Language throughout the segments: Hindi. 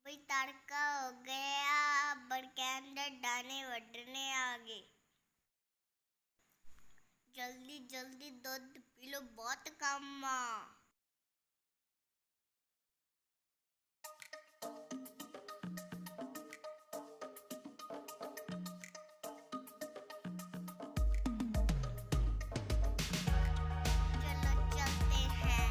कोई तड़का हो गया, बड़ के अंदर दाने बढ़ने आ गए। जल्दी जल्दी दूध पी लो, बहुत काम। चलो चलते हैं।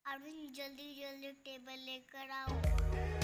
अरविंद जल्दी जल्दी टेबल लेकर आओ।